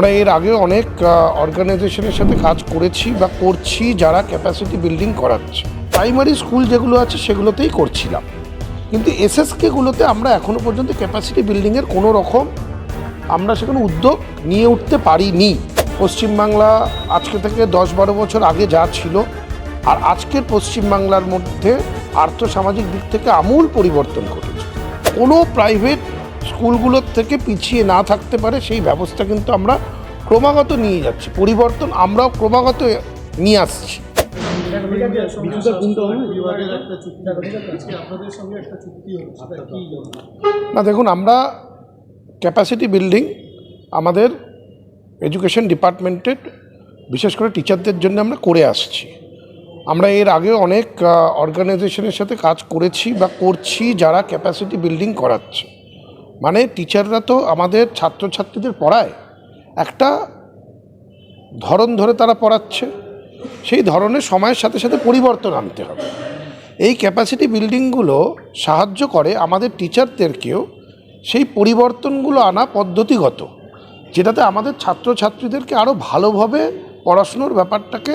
আমরা এর আগে অনেক অর্গানাইজেশনের সাথে কাজ করেছি বা করছি যারা ক্যাপাসিটি বিল্ডিং করাচ্ছে। প্রাইমারি স্কুল যেগুলো আছে সেগুলোতেই করছিলাম, কিন্তু এসএসকেগুলোতে আমরা এখনও পর্যন্ত ক্যাপাসিটি বিল্ডিংয়ের কোনো রকম আমরা সেখানে উদ্যোগ নিয়ে উঠতে পারিনি। পশ্চিমবাংলা আজকে থেকে 10-12 বছর আগে যা ছিল আর আজকের পশ্চিমবাংলার মধ্যে আর্থসামাজিক দিক থেকে আমূল পরিবর্তন ঘটেছে। কোনো প্রাইভেট স্কুলগুলোর থেকে পিছিয়ে না থাকতে পারে সেই ব্যবস্থা কিন্তু আমরা ক্রমাগত নিয়ে যাচ্ছি, পরিবর্তন আমরাও ক্রমাগত নিয়ে আসছি। না দেখুন, আমরা ক্যাপাসিটি বিল্ডিং আমাদের এডুকেশন ডিপার্টমেন্টের বিশেষ করে টিচারদের জন্য আমরা করে আসছি। আমরা এর আগে অনেক অর্গানাইজেশনের সাথে কাজ করেছি বা করছি যারা ক্যাপাসিটি বিল্ডিং করাচ্ছে। মানে টিচাররা তো আমাদের ছাত্রছাত্রীদের পড়ায়, একটা ধরন ধরে তারা পড়াচ্ছে, সেই ধরনের সময়ের সাথে সাথে পরিবর্তন আনতে হবে। এই ক্যাপাসিটি বিল্ডিংগুলো সাহায্য করে আমাদের টিচারদেরকেও সেই পরিবর্তনগুলো আনা পদ্ধতিগত, যেটাতে আমাদের ছাত্রছাত্রীদেরকে আরও ভালোভাবে পড়াশুনোর ব্যাপারটাকে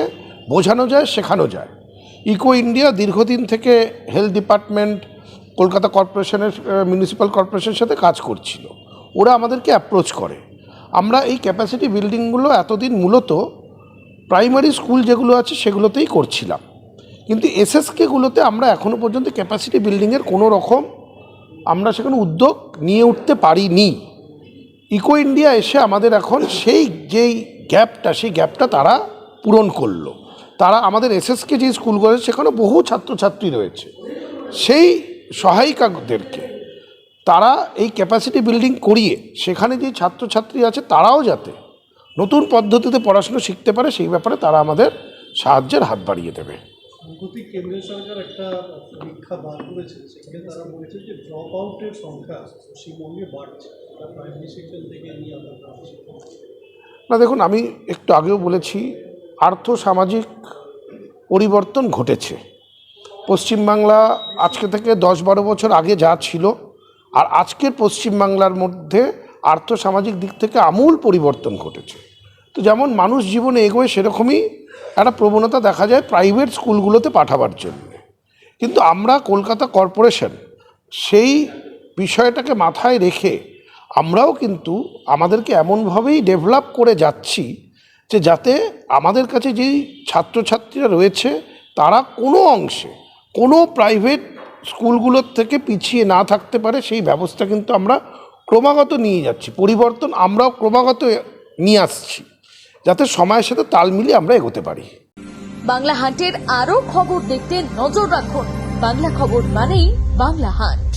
বোঝানো যায়, শেখানো যায়। ইকো ইন্ডিয়া দীর্ঘদিন থেকে হেলথ ডিপার্টমেন্ট, কলকাতা কর্পোরেশনের মিউনিসিপ্যাল কর্পোরেশনের সাথে কাজ করছিল, ওরা আমাদেরকে অ্যাপ্রোচ করে। আমরা এই ক্যাপাসিটি বিল্ডিংগুলো এতদিন মূলত প্রাইমারি স্কুল যেগুলো আছে সেগুলোতেই করছিলাম, কিন্তু এসএসকেগুলোতে আমরা এখনও পর্যন্ত ক্যাপাসিটি বিল্ডিংয়ের কোনো রকম আমরা সেখানে উদ্যোগ নিয়ে উঠতে পারিনি। ইকো ইন্ডিয়া এসে আমাদের এখন সেই গ্যাপটা তারা পূরণ করলো। তারা আমাদের এসএসকে যে স্কুলগুলো সেখানে বহু ছাত্রছাত্রী রয়েছে, সেই সহায়িকাদেরকে তারা এই ক্যাপাসিটি বিল্ডিং করিয়ে সেখানে যে ছাত্রছাত্রী আছে তারাও যাতে নতুন পদ্ধতিতে পড়াশুনো শিখতে পারে সেই ব্যাপারে তারা আমাদের সাহায্যের হাত বাড়িয়ে দেবে। সম্প্রতি কেন্দ্রীয় সরকার একটা পরীক্ষা বার করেছে, সেখানে তারা বলেছে যে ড্রপ আউটের সংখ্যা পশ্চিমবঙ্গে বাড়ছে, প্রাইমারি সেকশন থেকে নিয়ে না দেখুন, আমি একটু আগেও বলেছি আর্থসামাজিক পরিবর্তন ঘটেছে। পশ্চিমবাংলা আজকে থেকে 10-12 বছর আগে যা ছিল আর আজকের পশ্চিমবাংলার মধ্যে আর্থসামাজিক দিক থেকে আমূল পরিবর্তন ঘটেছে। তো যেমন মানুষ জীবনে এগোয় সেরকমই একটা প্রবণতা দেখা যায় প্রাইভেট স্কুলগুলোতে পাঠাবার জন্য, কিন্তু আমরা কলকাতা কর্পোরেশন সেই বিষয়টাকে মাথায় রেখে আমরাও কিন্তু আমাদেরকে এমনভাবেই ডেভেলপ করে যাচ্ছি যে যাতে আমাদের কাছে যেই ছাত্রছাত্রীরা রয়েছে তারা কোনো অংশে কোনো প্রাইভেট স্কুলগুলোর থেকে পিছিয়ে না থাকতে পারে সেই ব্যবস্থা কিন্তু আমরা ক্রমাগত নিয়ে যাচ্ছি, পরিবর্তন আমরাও ক্রমাগত নিয়ে আসছি, যাতে সময়ের সাথে তাল মিলিয়ে আমরা এগোতে পারি। বাংলা হান্টের আরও খবর দেখতে নজর রাখুন। বাংলা খবর মানেই বাংলা হান্ট।